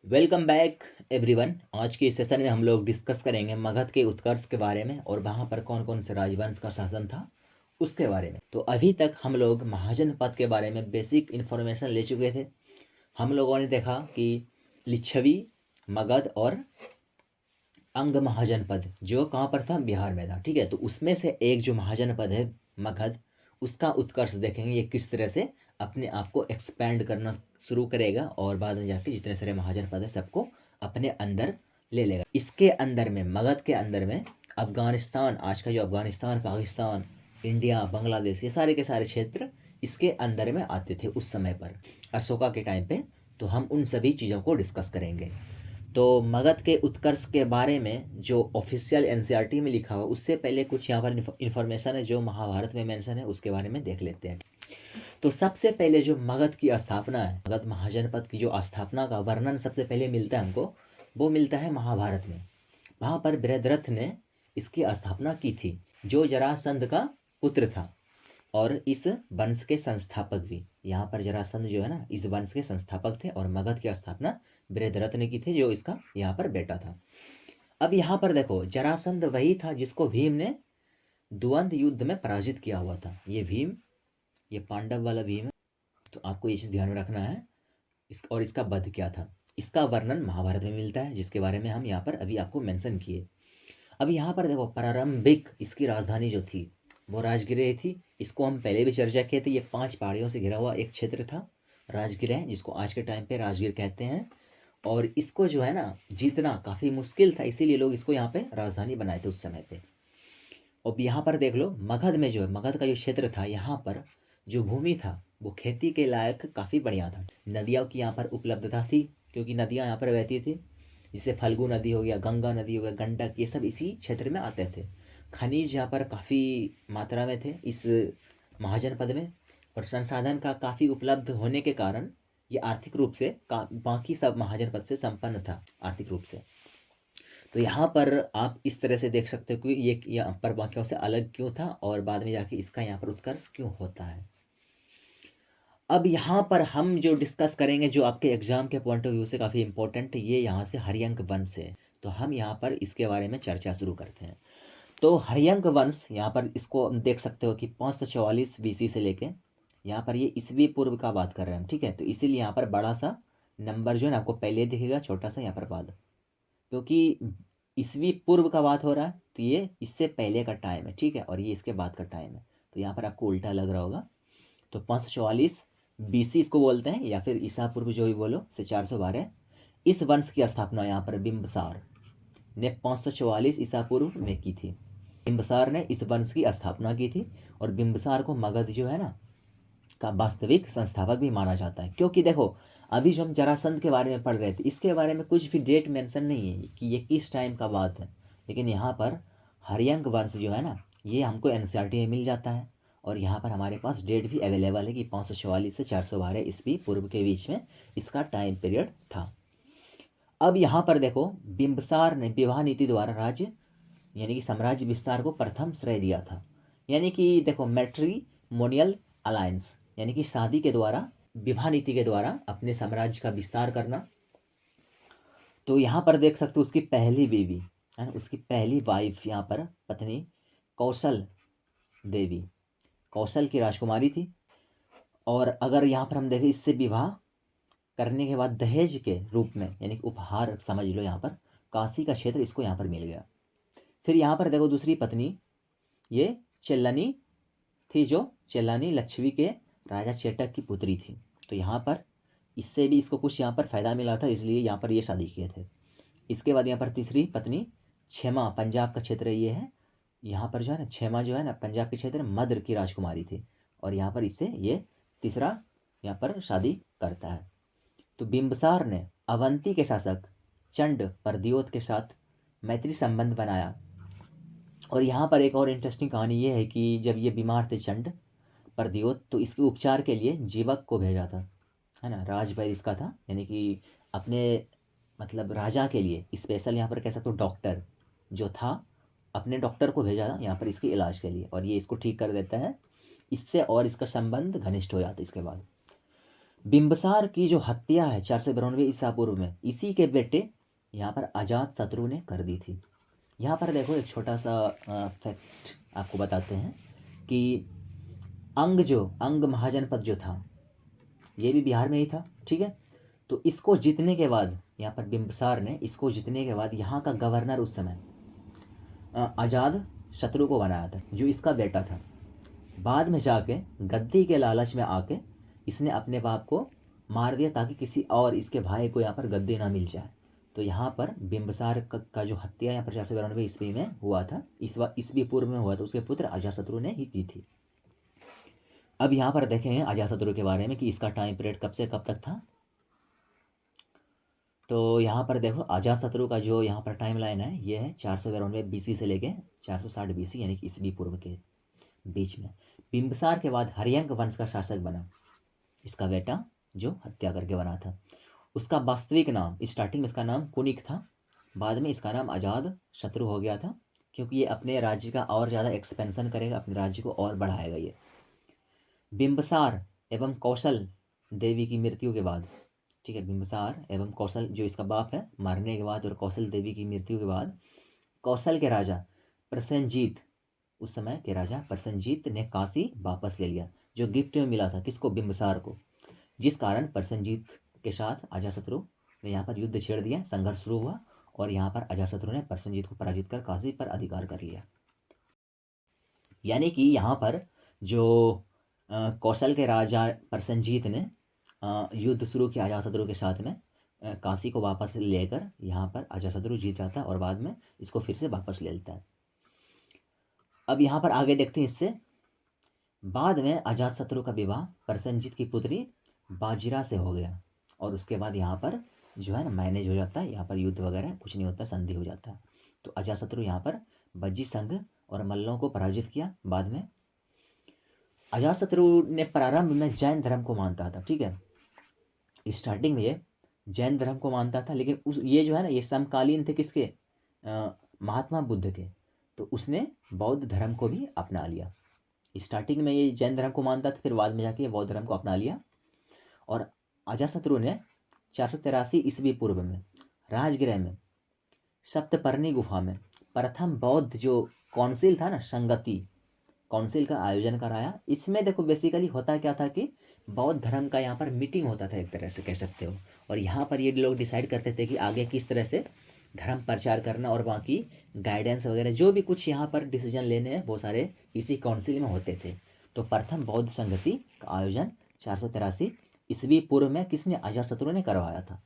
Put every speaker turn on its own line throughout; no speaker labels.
Welcome back everyone. आज के इस सेशन में हम लोग डिस्कस करेंगे मगध के उत्कर्ष के बारे में और वहाँ पर कौन कौन से राजवंश का शासन था उसके बारे में। तो अभी तक हम लोग महाजनपद के बारे में बेसिक इन्फॉर्मेशन ले चुके थे। हम लोगों ने देखा कि लिच्छवी, मगध और अंग महाजनपद जो कहाँ पर था, बिहार में था। ठीक है, तो उसमें से एक जो महाजनपद है मगध, उसका उत्कर्ष देखेंगे ये किस तरह से अपने आप को एक्सपैंड करना शुरू करेगा और बाद में जाके जितने सारे महाजनपद है सबको अपने अंदर ले लेगा। इसके अंदर में, मगध के अंदर में अफगानिस्तान, आज का जो अफगानिस्तान, पाकिस्तान, इंडिया, बांग्लादेश, ये सारे के सारे क्षेत्र इसके अंदर में आते थे उस समय पर, अशोका के टाइम पे। तो हम उन सभी चीज़ों को डिस्कस करेंगे। तो मगध के उत्कर्ष के बारे में जो ऑफिशियल एनसीईआरटी में लिखा हुआ, उससे पहले कुछ यहाँ पर इन्फॉर्मेशन है जो महाभारत में मेंशन है, उसके बारे में देख लेते हैं। तो सबसे पहले जो मगध की स्थापना है, मगध महाजनपद की जो स्थापना का वर्णन सबसे पहले मिलता है हमको, वो मिलता है महाभारत में। वहाँ पर बृहद्रथ ने इसकी स्थापना की थी, जो जरासंध का पुत्र था और इस वंश के संस्थापक भी। यहाँ पर जरासंध जो है ना, इस वंश के संस्थापक थे और मगध की स्थापना बृहद्रथ ने की थी, जो इसका यहाँ पर बेटा था। अब यहाँ पर देखो, जरासंध वही था जिसको भीम ने द्वंद्व युद्ध में पराजित किया हुआ था। ये भीम, ये पांडव वाला भीम है। तो आपको ये चीज़ ध्यान में रखना है। और इसका वध क्या था, इसका वर्णन महाभारत में मिलता है, जिसके बारे में हम यहाँ पर अभी आपको मेंशन किए। अब यहाँ पर देखो, प्रारंभिक इसकी राजधानी जो थी वो राजगृह थी। इसको हम पहले भी चर्चा किए थे। ये 5 पहाड़ियों से घिरा हुआ एक क्षेत्र था, राजगृह, जिसको आज के टाइम पे राजगीर कहते हैं। और इसको जो है ना, जीतना काफ़ी मुश्किल था, इसीलिए लोग इसको यहाँ पे राजधानी बनाए थे उस समय पे। अब यहाँ पर देख लो, मगध में जो है, मगध का जो क्षेत्र था, यहाँ पर जो भूमि था वो खेती के लायक काफ़ी बढ़िया था। नदियों की यहाँ पर उपलब्धता थी, क्योंकि नदियाँ यहाँ पर बहती थी, जैसे फल्गु नदी हो गया, गंगा नदी हो गया, गंडक, ये सब इसी क्षेत्र में आते थे। खनिज यहाँ पर काफ़ी मात्रा में थे इस महाजनपद में, और संसाधन का काफ़ी उपलब्ध होने के कारण ये आर्थिक रूप से बाकी सब महाजनपद से संपन्न था आर्थिक रूप से। तो यहाँ पर आप इस तरह से देख सकते हो कि ये यहाँ पर बाकियों से अलग क्यों था और बाद में जाके इसका यहाँ पर उत्कर्ष क्यों होता है। अब यहाँ पर हम जो डिस्कस करेंगे, जो आपके एग्जाम के पॉइंट ऑफ व्यू से काफ़ी इंपॉर्टेंट है, ये यहाँ से हर्यंक वंश है। तो हम यहाँ पर इसके बारे में चर्चा शुरू करते हैं। तो हर्यंक वंश, यहाँ पर इसको हम देख सकते हो कि 544 बीसी से लेके यहाँ पर ये ईसवी पूर्व का बात कर रहे हैं हम। ठीक है, तो इसीलिए यहाँ पर बड़ा सा नंबर जो है ना आपको पहले दिखेगा, छोटा सा यहाँ पर बाद, क्योंकि ईसवी पूर्व का बात हो रहा है, तो ये इससे पहले का टाइम है। ठीक है, और ये इसके बाद का टाइम है, तो यहाँ पर आपको उल्टा लग रहा होगा। तो 544 बीसी इसको बोलते हैं, या फिर ईसा पूर्व जो भी बोलो, से 412। इस वंश की स्थापना यहाँ पर बिंबसार ने 544 ईसा पूर्व में की थी। बिंबसार ने इस वंश की स्थापना की थी, और बिंबसार को मगध जो है ना का वास्तविक संस्थापक भी माना जाता है। क्योंकि देखो, अभी जो हम जरासंध के बारे में पढ़ रहे थे, इसके बारे में कुछ भी डेट मेंशन नहीं है कि ये किस टाइम का बात है, लेकिन यहाँ पर हर्यंक वंश जो है ना, ये हमको एनसीईआरटी में मिल जाता है, और यहाँ पर हमारे पास डेट भी अवेलेबल है कि 544 से 412 ईस्वी पूर्व के बीच में इसका टाइम पीरियड था। अब यहाँ पर देखो, बिंबसार ने विवाह नीति द्वारा राज्य यानी कि साम्राज्य विस्तार को प्रथम श्रेय दिया था। यानी कि देखो, मैट्रिमोनियल अलायंस, यानी कि शादी के द्वारा, विवाह नीति के द्वारा अपने साम्राज्य का विस्तार करना। तो यहाँ पर देख सकते हो, उसकी पहली बीवी है ना, उसकी पहली वाइफ यहाँ पर पत्नी कौशल देवी, कौशल की राजकुमारी थी। और अगर यहाँ पर हम देखें, इससे विवाह करने के बाद दहेज के रूप में, यानी कि उपहार समझ लो, यहाँ पर काशी का क्षेत्र इसको यहाँ पर मिल गया। फिर यहाँ पर देखो, दूसरी पत्नी ये चेल्लनी थी, जो चेल्लानी लक्ष्मी के राजा चेटक की पुत्री थी। तो यहाँ पर इससे भी इसको कुछ यहाँ पर फायदा मिला था, इसलिए यहाँ पर ये शादी किए थे। इसके बाद यहाँ पर तीसरी पत्नी क्षेमा, पंजाब का क्षेत्र ये है, यहाँ पर जो है ना क्षेमा जो है ना, पंजाब के क्षेत्र मद्र की राजकुमारी थी, और यहाँ पर इससे ये तीसरा यहाँ पर शादी करता है। तो बिंबसार ने अवंती के शासक चंड परदियोत के साथ मैत्री संबंध बनाया। और यहाँ पर एक और इंटरेस्टिंग कहानी ये है कि जब ये बीमार थे चंड परदियोत, तो इसके उपचार के लिए जीवक को भेजा था, है ना, राजवैद्य इसका था, यानी कि अपने मतलब राजा के लिए स्पेशल, यहाँ पर कह सकते हो डॉक्टर जो था, अपने डॉक्टर को भेजा था यहाँ पर इसके इलाज के लिए, और ये इसको ठीक कर देता है। इससे और इसका संबंध घनिष्ठ हो जाता है इसके बाद। बिंबिसार की जो हत्या है 492 ईसा पूर्व में, इसी के बेटे यहाँ पर अजात शत्रु ने कर दी थी। यहाँ पर देखो एक छोटा सा फैक्ट आपको बताते हैं कि अंग महाजनपद जो था ये भी बिहार में ही था, ठीक है। तो इसको जीतने के बाद, यहाँ पर बिंबिसार ने इसको जीतने के बाद यहाँ का गवर्नर उस समय आजाद शत्रु को बनाया था, जो इसका बेटा था। बाद में जाके गद्दी के लालच में आके इसने अपने बाप को मार दिया ताकि किसी और इसके भाई को यहाँ पर गद्दी ना मिल जाए। तो यहाँ पर बिंबिसार का जो हत्या यहाँ पर 492 ईस्वी में हुआ था, ईस्वी पूर्व में हुआ था, उसके पुत्र अजातशत्रु ने ही की थी। अब यहाँ पर देखेंगे अजातशत्रु के बारे में कि इसका टाइम पीरियड कब से कब तक था। तो यहाँ पर देखो अजातशत्रु का जो यहाँ पर टाइम लाइन है ये है 492 BC से लेके 460 BC यानी कि ईस्वी पूर्व के बीच में। बिंबिसार के बाद हर्यंक वंश का शासक बना इसका बेटा, जो हत्या करके बना था। उसका वास्तविक नाम, स्टार्टिंग में इसका नाम कुनिक था, बाद में इसका नाम अजात शत्रु हो गया था, क्योंकि ये अपने राज्य का और ज़्यादा एक्सपेंशन करेगा, अपने राज्य को और बढ़ाएगा ये। बिंबिसार एवं कौशल देवी की मृत्यु के बाद, ठीक है, बिंबिसार एवं कौशल जो इसका बाप है मारने के बाद और कौशल देवी की मृत्यु के बाद कौशल के राजा प्रसेनजीत, उस समय के राजा प्रसेनजीत ने काशी वापस ले लिया, जो गिफ्ट में मिला था किसको, बिंबिसार को। जिस कारण प्रसेनजीत के साथ अजातशत्रु ने यहाँ पर युद्ध छेड़ दिया, संघर्ष शुरू हुआ और यहाँ पर अजातशत्रु ने प्रसेनजीत को पराजित कर काशी पर अधिकार कर लिया। यानी कि यहाँ पर जो कौशल के राजा प्रसेनजीत ने युद्ध शुरू किया अजातशत्रु के साथ में, काशी को वापस लेकर यहाँ पर अजातशत्रु जीत जाता है और बाद में इसको फिर से वापस ले लेता है। अब यहाँ पर आगे देखते हैं इससे बाद में अजातशत्रु का विवाह प्रसेनजीत की पुत्री बाजीरा से हो गया और उसके बाद यहाँ पर जो है ना मैनेज हो जाता है, यहाँ पर युद्ध वगैरह कुछ नहीं होता, संधि हो जाता है। तो अजातशत्रु यहाँ पर बज्जी संघ और मल्लों को पराजित किया। बाद में अजातशत्रु ने प्रारंभ में जैन धर्म को मानता था, ठीक है, स्टार्टिंग में ये जैन धर्म को मानता था, लेकिन उस ये जो है ना ये समकालीन थे किसके, महात्मा बुद्ध के। तो उसने बौद्ध धर्म को भी अपना लिया। स्टार्टिंग में ये जैन धर्म को मानता था, फिर बाद में जाके ये बौद्ध धर्म को अपना लिया। और अजातशत्रु ने 483 ईस्वी पूर्व में राजगृह में सप्तपर्णी गुफा में प्रथम बौद्ध जो काउंसिल था ना, संगति काउंसिल का आयोजन कराया। इसमें देखो बेसिकली होता क्या था कि बौद्ध धर्म का यहाँ पर मीटिंग होता था, एक तरह से कह सकते हो, और यहाँ पर ये लोग डिसाइड करते थे कि आगे किस तरह से धर्म प्रचार करना और बाकी गाइडेंस वगैरह जो भी कुछ यहाँ पर डिसीजन लेने हैं वो सारे इसी काउंसिल में होते थे। तो प्रथम बौद्ध संगति का आयोजन 483 ईस्वी पूर्व में किसने, अजातशत्रु ने करवाया था।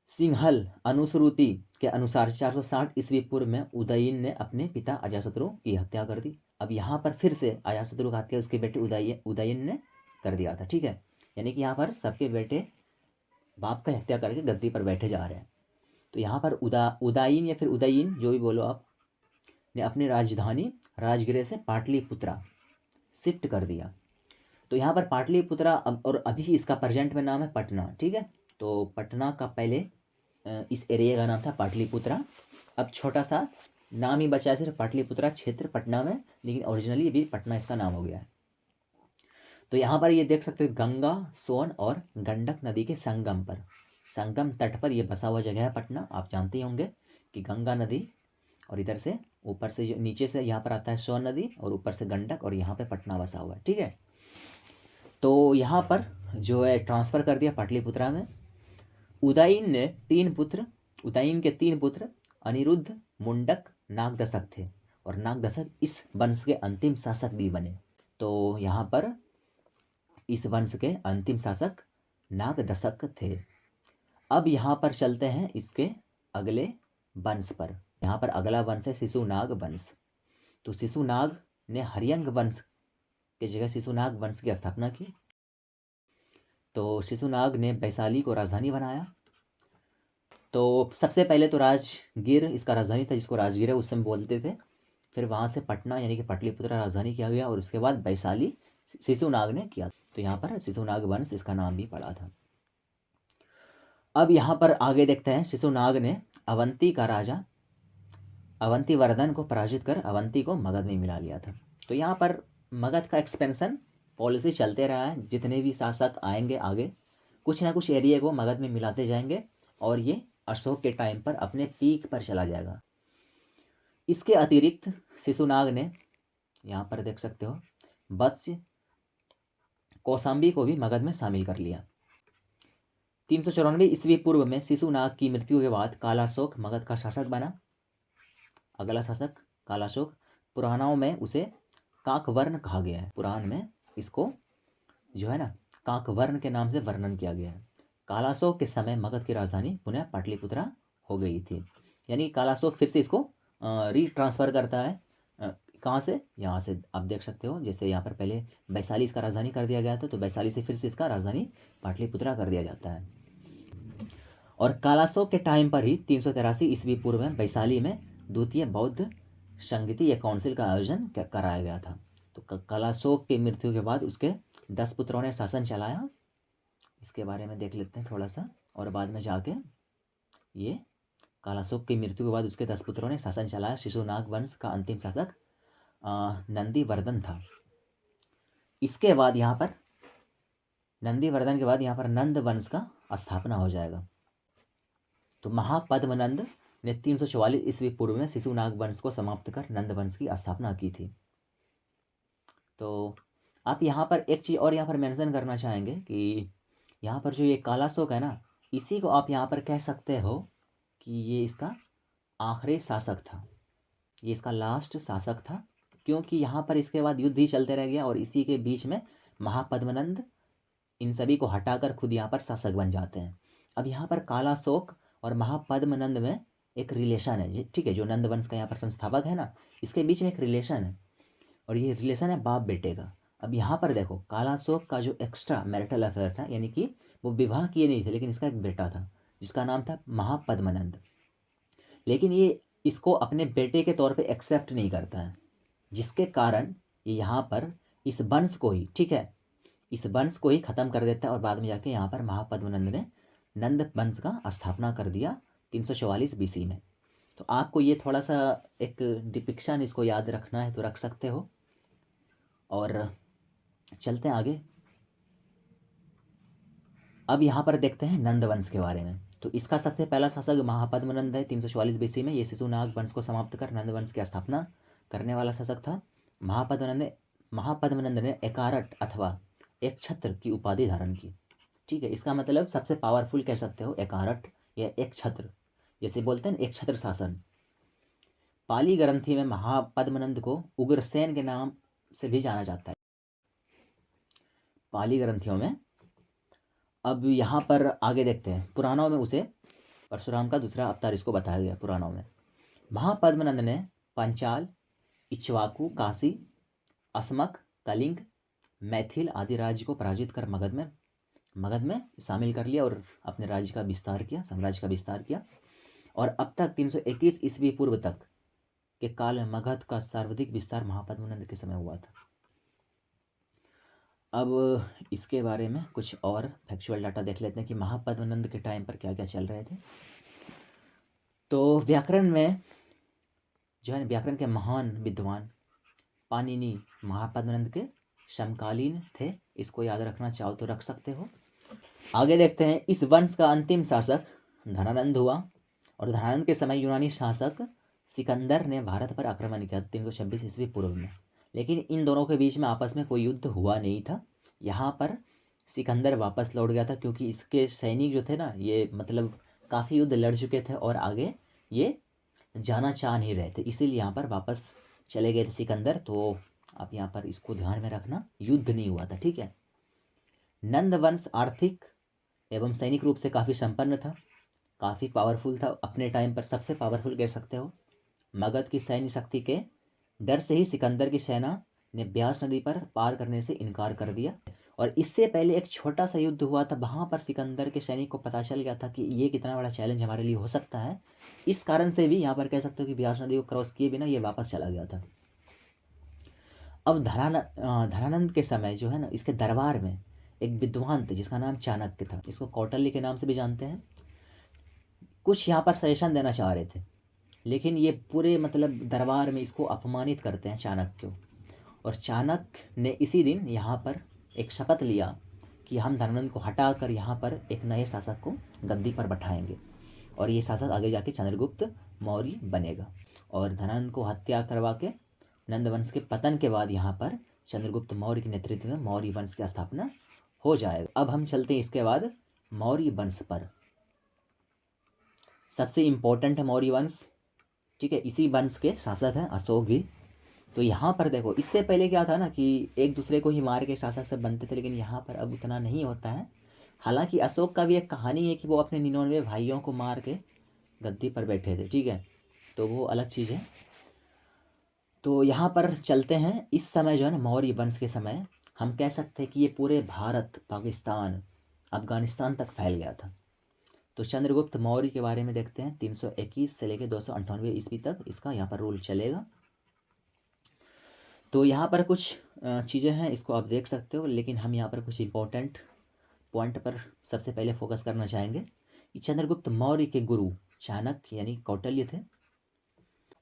सिंहल अनुश्रुति के अनुसार 460 ईस्वी पूर्व में उदयन ने अपने पिता अजातशत्रु की हत्या कर दी। अब यहाँ पर फिर से अजातशत्रु की हत्या उसके बेटे उदयन ने कर दिया था, ठीक है। यानी कि यहाँ पर सबके बेटे बाप का हत्या करके गद्दी पर बैठे जा रहे हैं। तो यहाँ पर उदयन या फिर उदयन जो भी बोलो आप, ने अपनी राजधानी राजगृह से पाटलिपुत्रा शिफ्ट कर दिया। तो यहाँ पर पाटलिपुत्रा और अभी इसका प्रेजेंट में नाम है पटना, ठीक है। तो पटना का पहले इस एरिया का नाम था पाटलिपुत्रा। अब छोटा सा नाम ही बचा है सिर्फ पाटलिपुत्रा क्षेत्र पटना में, लेकिन ओरिजिनली भी पटना इसका नाम हो गया है। तो यहाँ पर ये देख सकते हो गंगा, सोन और गंडक नदी के संगम तट पर ये बसा हुआ जगह है पटना। आप जानते ही होंगे कि गंगा नदी और इधर से ऊपर से जो नीचे से यहाँ पर आता है सोन नदी और ऊपर से गंडक और यहाँ पे पटना बसा हुआ है, ठीक है। तो यहाँ पर जो है ट्रांसफ़र कर दिया पाटलिपुत्रा में। उदयन के तीन पुत्र अनिरुद्ध, मुंडक, नागदशक थे और नागदशक इस वंश के अंतिम शासक भी बने। तो यहाँ पर इस वंश के अंतिम शासक नागदशक थे। अब यहाँ पर चलते हैं इसके अगले वंश पर। यहाँ पर अगला वंश है शिशुनाग वंश। तो शिशुनाग ने हर्यंक वंश की जगह शिशुनाग वंश की स्थापना की। तो शिशुनाग ने वैशाली को राजधानी बनाया। तो सबसे पहले तो राजगीर इसका राजधानी था, जिसको राजगीर उस समय बोलते थे। फिर वहाँ से पटना यानी कि पाटलिपुत्र राजधानी किया गया और उसके बाद वैशाली शिशुनाग ने किया। तो यहाँ पर शिशुनाग वंश इसका नाम भी पड़ा था। अब यहाँ पर आगे देखते हैं, शिशुनाग ने अवंती का राजा अवंतीवर्धन को पराजित कर अवंती को मगध में मिला लिया था। तो यहाँ पर मगध का एक्सपेंशन पॉलिसी चलते रहा है। जितने भी शासक आएंगे आगे कुछ ना कुछ एरिया को मगध में मिलाते जाएंगे और ये अशोक के टाइम पर अपने पीक पर चला जाएगा। इसके अतिरिक्त शिशुनाग ने, यहाँ पर देख सकते हो, वत्स कौशाम्बी को भी मगध में शामिल कर लिया। 394 ईस्वी पूर्व में शिशुनाग की मृत्यु के बाद कालाशोक मगध का शासक बना। अगला शासक कालाशोक, पुराणों में उसे काकवर्ण कहा गया है। पुराण में इसको जो है ना काकवर्ण के नाम से वर्णन किया गया है। कालाशोक के समय मगध की राजधानी पुनः पाटलिपुत्रा हो गई थी। यानी कालाशोक फिर से इसको रीट्रांसफर करता है। कहाँ से? यहाँ से आप देख सकते हो, जैसे यहाँ पर पहले वैशाली इसका राजधानी कर दिया गया था, तो वैशाली से फिर से इसका राजधानी पाटलिपुत्रा कर दिया जाता है। और कालाशोक के टाइम पर ही 383 ईस्वी पूर्व में वैशाली में द्वितीय बौद्ध संगीति या काउंसिल का आयोजन कराया गया था। तो कालाशोक की मृत्यु के बाद उसके 10 पुत्रों ने शासन चलाया। इसके बारे में देख लेते हैं थोड़ा सा, और बाद में जाके ये कालाशोक की मृत्यु के बाद उसके 10 पुत्रों ने शासन चलाया। शिशुनाग वंश का अंतिम शासक नंदीवर्धन था। इसके बाद यहाँ पर नंदीवर्धन के बाद यहाँ पर नंद वंश का स्थापना हो जाएगा। तो महापद्मनंद ने 344 ईस्वी पूर्व में शिशुनाग वंश को समाप्त कर नंद वंश की स्थापना की थी। तो आप यहाँ पर एक चीज़ और यहाँ पर मेंशन करना चाहेंगे कि यहाँ पर जो ये कालाशोक है ना, इसी को आप यहाँ पर कह सकते हो कि ये इसका आखिरी शासक था, ये इसका लास्ट शासक था, क्योंकि यहाँ पर इसके बाद युद्ध ही चलते रह गया और इसी के बीच में महापद्मनंद इन सभी को हटाकर खुद यहाँ पर शासक बन जाते हैं। अब यहाँ पर कालाशोक और महापद्मनंद में एक रिलेशन है, ठीक है, जो नंद वंश का यहाँ पर संस्थापक है ना, इसके बीच में एक रिलेशन है और ये रिलेशन है बाप बेटे का। अब यहाँ पर देखो, कालाशोक का जो एक्स्ट्रा मैरिटल अफेयर था, यानी कि वो विवाह किए नहीं थे, लेकिन इसका एक बेटा था जिसका नाम था महापद्मनंद, लेकिन ये इसको अपने बेटे के तौर पे एक्सेप्ट नहीं करता है, जिसके कारण ये यहाँ पर इस वंश को ही, ठीक है, इस वंश को ही ख़त्म कर देता है और बाद में जाके यहाँ पर महापद्मनंद ने नंद वंश का स्थापना कर दिया 344 बीसी में। तो आपको ये थोड़ा सा एक डिपिक्शन इसको याद रखना है तो रख सकते हो। और चलते हैं आगे। अब यहाँ पर देखते हैं नंद वंश के बारे में। तो इसका सबसे पहला शासक महापद्मनंद है 344 बीसी में। ये शिशुनाग वंश को समाप्त कर नंद वंश की स्थापना करने वाला शासक था। महापद्मनंद ने एकारट अथवा एक छत्र की उपाधि धारण की, ठीक है। इसका मतलब सबसे पावरफुल कह सकते हो एकारट या एक छत्र, जैसे बोलते हैं एक छत्र शासन। पाली ग्रंथि में महापद्मनंद को उग्रसेन के नाम से भी जाना जाता है, पाली ग्रंथियों में। अब यहाँ पर आगे देखते हैं, पुराणों में उसे परशुराम का दूसरा अवतार इसको बताया गया पुराणों में। महापद्मनंद ने पंचाल, इक्ष्वाकु, काशी, अस्मक, कलिंग, मैथिल आदि राज्य को पराजित कर मगध में शामिल कर लिया और अपने राज्य का विस्तार किया, साम्राज्य का विस्तार किया। और अब तक 321 ईस्वी पूर्व तक के काल में मगध का सर्वाधिक विस्तार महापद्मनंद के समय हुआ था। अब इसके बारे में कुछ और फैक्चुअल डाटा देख लेते हैं कि महापद्मनंद के टाइम पर क्या क्या चल रहे थे। तो व्याकरण में जो है, व्याकरण के महान विद्वान पाणिनि महापद्मनंद के समकालीन थे, इसको याद रखना चाहो तो रख सकते हो। आगे देखते हैं, इस वंश का अंतिम शासक धनानंद हुआ और धनानंद के समय यूनानी शासक सिकंदर ने भारत पर आक्रमण किया 326 ईस्वी पूर्व में। लेकिन इन दोनों के बीच में आपस में कोई युद्ध हुआ नहीं था। यहाँ पर सिकंदर वापस लौट गया था क्योंकि इसके सैनिक जो थे ना, ये मतलब काफ़ी युद्ध लड़ चुके थे और आगे ये जाना चाह नहीं रहे थे, इसीलिए यहाँ पर वापस चले गए थे सिकंदर। तो आप यहाँ पर इसको ध्यान में रखना, युद्ध नहीं हुआ था, ठीक है। नंद वंश आर्थिक एवं सैनिक रूप से काफ़ी संपन्न था, काफ़ी पावरफुल था, अपने टाइम पर सबसे पावरफुल कह सकते हो। मगध की सैन्य शक्ति के डर से ही सिकंदर की सेना ने ब्यास नदी पर पार करने से इनकार कर दिया। और इससे पहले एक छोटा सा युद्ध हुआ था, वहाँ पर सिकंदर के सैनिक को पता चल गया था कि ये कितना बड़ा चैलेंज हमारे लिए हो सकता है। इस कारण से भी यहाँ पर कह सकते हो कि ब्यास नदी को क्रॉस किए बिना ये वापस चला गया था। अब धनानंद के समय जो है ना, इसके दरबार में एक विद्वान थे जिसका नाम चाणक्य था, इसको कौटिल्य के नाम से भी जानते हैं। कुछ यहाँ पर सजेशन देना चाह रहे थे, लेकिन ये पूरे मतलब दरबार में इसको अपमानित करते हैं चाणक्य को। और चाणक्य ने इसी दिन यहाँ पर एक शपथ लिया कि हम धनानंद को हटाकर यहाँ पर एक नए शासक को गद्दी पर बैठाएंगे और ये शासक आगे जाके चंद्रगुप्त मौर्य बनेगा। और धनानंद को हत्या करवा के नंद वंश के पतन के बाद यहाँ पर चंद्रगुप्त मौर्य के नेतृत्व में मौर्य वंश की स्थापना हो जाएगा। अब हम चलते हैं इसके बाद मौर्य वंश पर। सबसे इम्पोर्टेंट है मौर्य वंश, ठीक है। इसी वंश के शासक हैं अशोक भी। तो यहाँ पर देखो, इससे पहले क्या था ना कि एक दूसरे को ही मार के शासक सब बनते थे, लेकिन यहाँ पर अब उतना नहीं होता है। हालांकि अशोक का भी एक कहानी है कि वो अपने 99 भाइयों को मार के गद्दी पर बैठे थे, ठीक है, तो वो अलग चीज़ है। तो यहाँ पर चलते हैं। इस समय जो है ना मौर्य वंश के समय हम कह सकते हैं कि ये पूरे भारत, पाकिस्तान, अफगानिस्तान तक फैल गया था। तो चंद्रगुप्त मौर्य के बारे में देखते हैं। 321 से लेकर 298 ईस्वी तक इसका यहाँ पर रूल चलेगा। तो यहाँ पर कुछ चीज़ें हैं, इसको आप देख सकते हो, लेकिन हम यहाँ पर कुछ इंपॉर्टेंट पॉइंट पर सबसे पहले फोकस करना चाहेंगे कि चंद्रगुप्त मौर्य के गुरु चाणक्य यानी कौटिल्य थे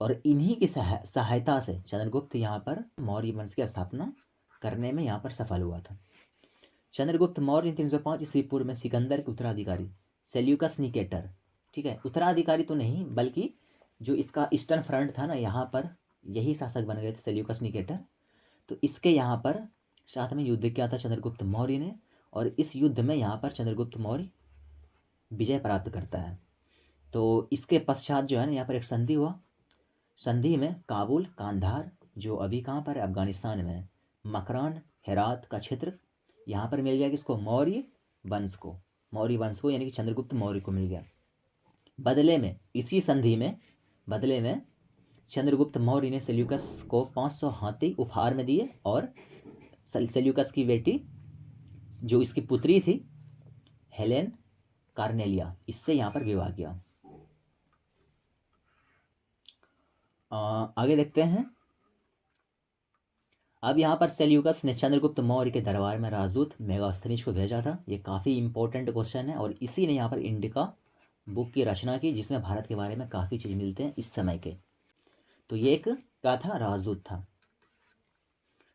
और इन्हीं की सहायता से चंद्रगुप्त यहाँ पर मौर्य वंश की स्थापना करने में यहाँ पर सफल हुआ था। चंद्रगुप्त मौर्य 305 ईस्वी पूर्व में सिकंदर के उत्तराधिकारी सेल्यूकस निकेटर, ठीक है, उत्तराधिकारी तो नहीं बल्कि जो इसका ईस्टर्न फ्रंट था ना, यहाँ पर यही शासक बन गए थे सेल्यूकस निकेटर। तो इसके यहाँ पर साथ में युद्ध किया था चंद्रगुप्त मौर्य ने, और इस युद्ध में यहाँ पर चंद्रगुप्त मौर्य विजय प्राप्त करता है। तो इसके पश्चात जो है ना यहाँ पर एक संधि हुआ। संधि में काबुल, कांधार जो अभी कहाँ पर है, अफगानिस्तान में है, मकरान, हेरात का क्षेत्र यहाँ पर मिल गया किसको, मौर्य वंश को। मौर्य वंश को यानी कि चंद्रगुप्त मौर्य को मिल गया। बदले में इसी संधि में बदले में चंद्रगुप्त मौर्य ने सेल्यूकस को 500 हाथी उपहार में दिए और सेल्यूकस की बेटी जो इसकी पुत्री थी हेलेन कार्नेलिया, इससे यहाँ पर विवाह किया। आगे देखते हैं। अब यहाँ पर सेल्यूकस ने चंद्रगुप्त मौर्य के दरबार में राजदूत मेगास्थनीज को भेजा था। ये काफ़ी इंपॉर्टेंट क्वेश्चन है और इसी ने यहाँ पर इंडिका बुक की रचना की, जिसमें भारत के बारे में काफ़ी चीज़ मिलते हैं इस समय के। तो ये एक क्या था, राजदूत था।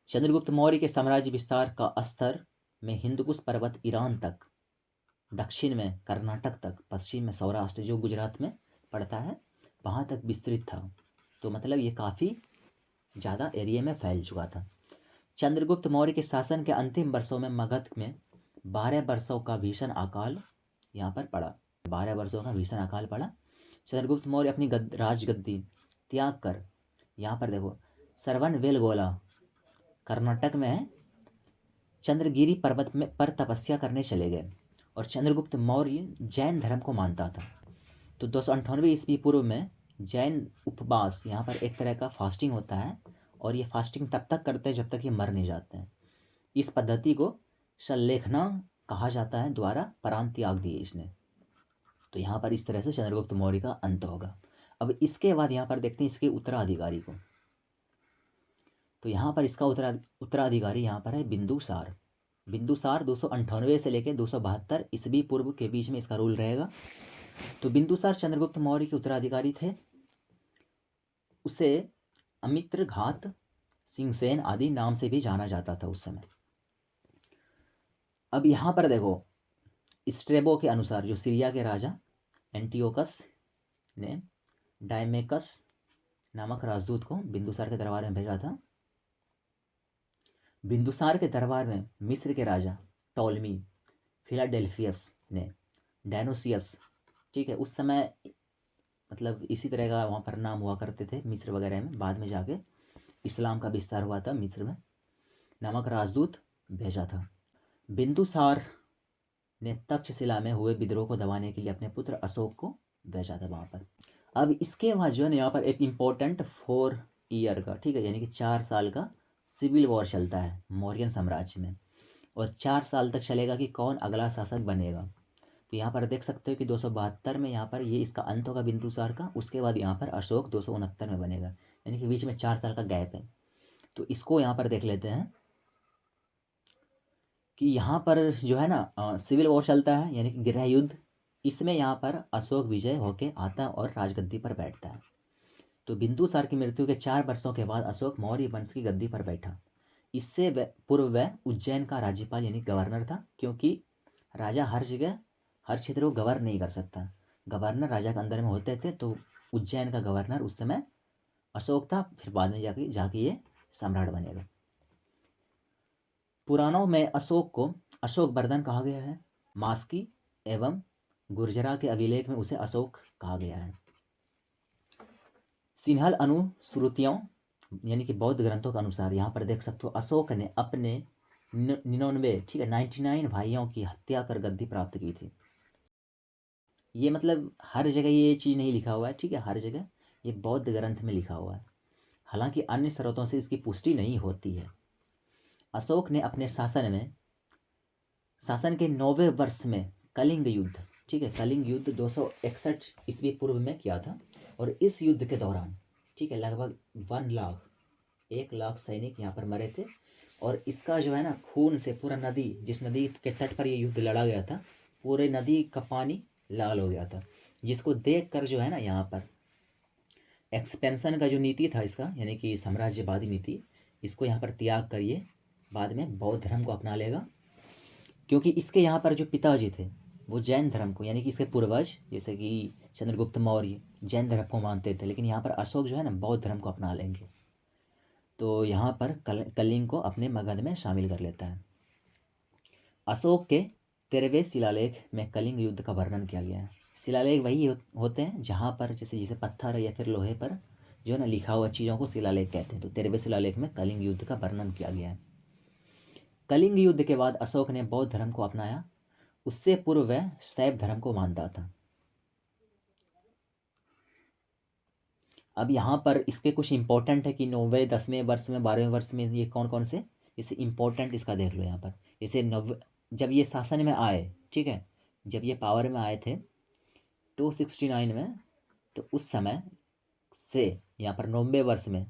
चंद्रगुप्त मौर्य के साम्राज्य विस्तार का स्तर में हिंदुकुश पर्वत ईरान तक, दक्षिण में कर्नाटक तक, पश्चिम में सौराष्ट्र जो गुजरात में पड़ता है वहाँ तक विस्तृत था। तो मतलब ये काफ़ी ज़्यादा एरिया में फैल चुका था। चंद्रगुप्त मौर्य के शासन के अंतिम वर्षों में मगध में 12 वर्षों का भीषण अकाल यहाँ पर पड़ा। 12 वर्षों का भीषण अकाल पड़ा। चंद्रगुप्त मौर्य अपनी राजगद्दी त्याग कर यहाँ पर देखो सरवनबेलगोला कर्नाटक में है, चंद्रगिरी पर्वत में पर तपस्या करने चले गए। और चंद्रगुप्त मौर्य जैन धर्म को मानता था। तो 298 ईस्वी पूर्व में जैन उपवास यहाँ पर एक तरह का फास्टिंग होता है और ये फास्टिंग तब तक करते हैं जब तक ये मर नहीं जाते हैं। इस पद्धति को सल्लेखना कहा जाता है, द्वारा प्राण त्याग दिए इसने। तो यहाँ पर इस तरह से चंद्रगुप्त मौर्य का अंत होगा। अब इसके बाद यहाँ पर देखते हैं इसके उत्तराधिकारी को। तो यहाँ पर इसका उत्तराधिकारी यहाँ पर है बिंदुसार। बिंदुसार 298 से लेकर 272 ईस्वी पूर्व के बीच में इसका रूल रहेगा। तो बिंदुसार चंद्रगुप्त मौर्य के उत्तराधिकारी थे। उसे अमित्र घात सिंहसेन आदि नाम से भी जाना जाता था उस समय। अब यहाँ पर देखो स्ट्रेबो के अनुसार जो सीरिया के राजा एंटियोकस ने डायमेकस नामक राजदूत को बिंदुसार के दरबार में भेजा था। बिंदुसार के दरबार में मिस्र के राजा टॉलमी फिलाडेल्फियस ने डायनोसियस, ठीक है, उस समय मतलब इसी तरह का वहाँ पर नाम हुआ करते थे मिस्र वगैरह में, बाद में जाके इस्लाम का विस्तार हुआ था मिस्र में, नामक राजदूत भेजा था। बिंदुसार ने तक्षशिला में हुए विद्रोह को दबाने के लिए अपने पुत्र अशोक को भेजा था वहाँ पर। अब इसके बाद जो है यहाँ पर एक इम्पोर्टेंट 4 ईयर का, ठीक है, यानी कि 4 साल का सिविल वॉर चलता है मौर्यन साम्राज्य में, और 4 साल तक चलेगा कि कौन अगला शासक बनेगा। तो यहाँ पर देख सकते हो कि 272 में यहाँ पर ये इसका अंत होगा बिंदुसार का। उसके बाद यहाँ पर अशोक 269 में बनेगा, यानी कि बीच में 4 साल का गैप है। तो इसको यहाँ पर देख लेते हैं कि यहाँ पर जो है ना सिविल वॉर चलता है, यानी कि गृह युद्ध। इसमें यहाँ पर अशोक विजय होके आता है और राजगद्दी पर बैठता है। तो बिंदुसार की मृत्यु के 4 वर्षों के बाद अशोक मौर्य वंश की गद्दी पर बैठा। इससे पूर्व वह उज्जैन का राज्यपाल यानी गवर्नर था, क्योंकि राजा हर जगह हर क्षेत्र को गवर्न नहीं कर सकता। गवर्नर राजा के अंदर में होते थे, तो उज्जैन का गवर्नर उस समय अशोक था, फिर बाद में जाके जाके ये सम्राट बनेगा। पुराणों में अशोक को अशोक वर्धन कहा गया है। मास्की एवं गुर्जरा के अभिलेख में उसे अशोक कहा गया है। सिंहल अनुश्रुतियों यानी कि बौद्ध ग्रंथों के अनुसार यहाँ पर देख सकते हो, अशोक ने अपने 99 ठीक है 99 भाइयों की हत्या कर गद्दी प्राप्त की थी। ये मतलब हर जगह ये चीज़ नहीं लिखा हुआ है, ठीक है, हर जगह ये बौद्ध ग्रंथ में लिखा हुआ है, हालांकि अन्य स्रोतों से इसकी पुष्टि नहीं होती है। अशोक ने अपने शासन के 9वें वर्ष में कलिंग युद्ध, ठीक है, कलिंग युद्ध 261 ईस्वी पूर्व में किया था, और इस युद्ध के दौरान, ठीक है, लगभग 1 लाख सैनिक यहाँ पर मरे थे, और इसका जो है ना खून से पूरा नदी, जिस नदी के तट पर ये युद्ध लड़ा गया था, पूरे नदी का पानी लाल हो गया था, जिसको देख कर जो है ना यहाँ पर एक्सपेंशन का जो नीति था इसका, यानी कि साम्राज्यवादी नीति, इसको यहाँ पर त्याग करिए, बाद में बौद्ध धर्म को अपना लेगा। क्योंकि इसके यहाँ पर जो पिताजी थे वो जैन धर्म को, यानी कि इसके पूर्वज जैसे कि चंद्रगुप्त मौर्य जैन धर्म को मानते थे, लेकिन यहाँ पर अशोक जो है ना बौद्ध धर्म को अपना लेंगे, तो यहाँ पर कलिंग को अपने मगध में शामिल कर लेता है। अशोक के 13वें शिलालेख में कलिंग युद्ध का वर्णन किया गया है। शिलालेख वही होते हैं जहाँ पर जैसे पत्थर या फिर लोहे पर जो है ना लिखा हुआ चीज़ों को शिलालेख कहते हैं। तो 13वें शिलालेख में कलिंग युद्ध का वर्णन किया गया है। कलिंग युद्ध के बाद अशोक ने बौद्ध धर्म को अपनाया। उससे पूर्व वह शैव धर्म को मानता था। अब यहाँ पर इसके कुछ इंपॉर्टेंट है कि 9वें 10वें वर्ष में 12वें वर्ष में ये कौन कौन से इसे इंपॉर्टेंट इसका देख लो यहाँ पर। जैसे जब ये शासन में आए, ठीक है, जब ये पावर में आए थे 269 में, तो उस समय से यहाँ पर 9वें वर्ष में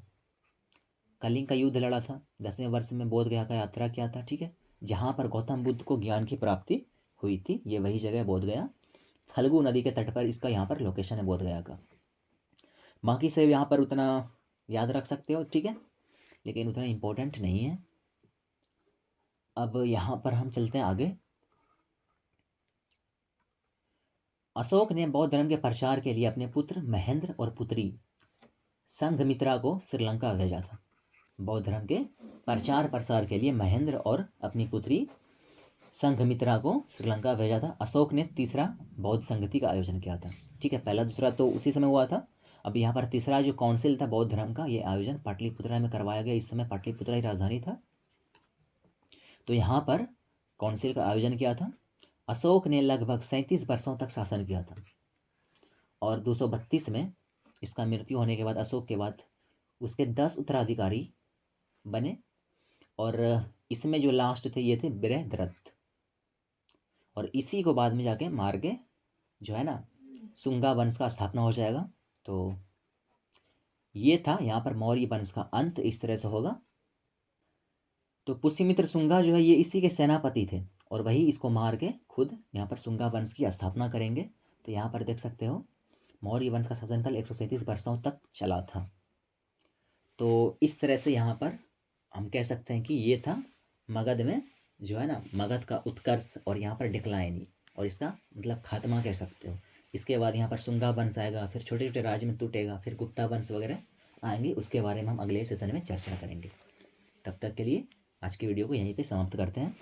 कलिंग का युद्ध लड़ा था। 10वें वर्ष में बोध गया का यात्रा किया था, ठीक है, जहाँ पर गौतम बुद्ध को ज्ञान की प्राप्ति हुई थी। ये वही जगह बोध गया, फल्गु नदी के तट पर इसका यहाँ पर लोकेशन है बोध गया का। बाकी से यहाँ पर उतना याद रख सकते हो, ठीक है, लेकिन उतना इम्पोर्टेंट नहीं है। अब यहाँ पर हम चलते हैं आगे। अशोक ने बौद्ध धर्म के प्रचार के लिए अपने पुत्र महेंद्र और पुत्री संघमित्रा को श्रीलंका भेजा था। बौद्ध धर्म के प्रचार प्रसार के लिए महेंद्र और अपनी पुत्री संघमित्रा को श्रीलंका भेजा था। अशोक ने तीसरा बौद्ध संगति का आयोजन किया था, ठीक है, पहला दूसरा तो उसी समय हुआ था। अब यहाँ पर तीसरा जो काउंसिल था बौद्ध धर्म का, ये आयोजन पाटलिपुत्रा में करवाया गया। इस समय पाटलिपुत्रा ही राजधानी था, तो यहाँ पर काउंसिल का आयोजन किया था। अशोक ने लगभग 37 वर्षों तक शासन किया था, और 232 में इसका मृत्यु होने के बाद अशोक के बाद उसके 10 उत्तराधिकारी बने, और इसमें जो लास्ट थे ये थे बृहद्रथ, और इसी को बाद में जाके मार के जो है ना शुंगा वंश का स्थापना हो जाएगा। तो ये था यहाँ पर मौर्य वंश का अंत इस तरह से होगा। तो पुष्यमित्र शुंगा जो है ये इसी के सेनापति थे, और वही इसको मार के खुद यहाँ पर शुंगा वंश की स्थापना करेंगे। तो यहाँ पर देख सकते हो मौर्य वंश का शासनकाल 137 वर्षों तक चला था। तो इस तरह से यहाँ पर हम कह सकते हैं कि ये था मगध में जो है ना मगध का उत्कर्ष, और यहाँ पर डिक्लाइन, और इसका मतलब खात्मा कह सकते हो। इसके बाद यहाँ पर शुंगा वंश आएगा, फिर छोटे छोटे राज्य में टूटेगा, फिर गुप्ता वंश वगैरह आएंगे। उसके बारे में हम अगले सेशन में चर्चा करेंगे। तब तक के लिए आज की वीडियो को यहीं पे समाप्त करते हैं।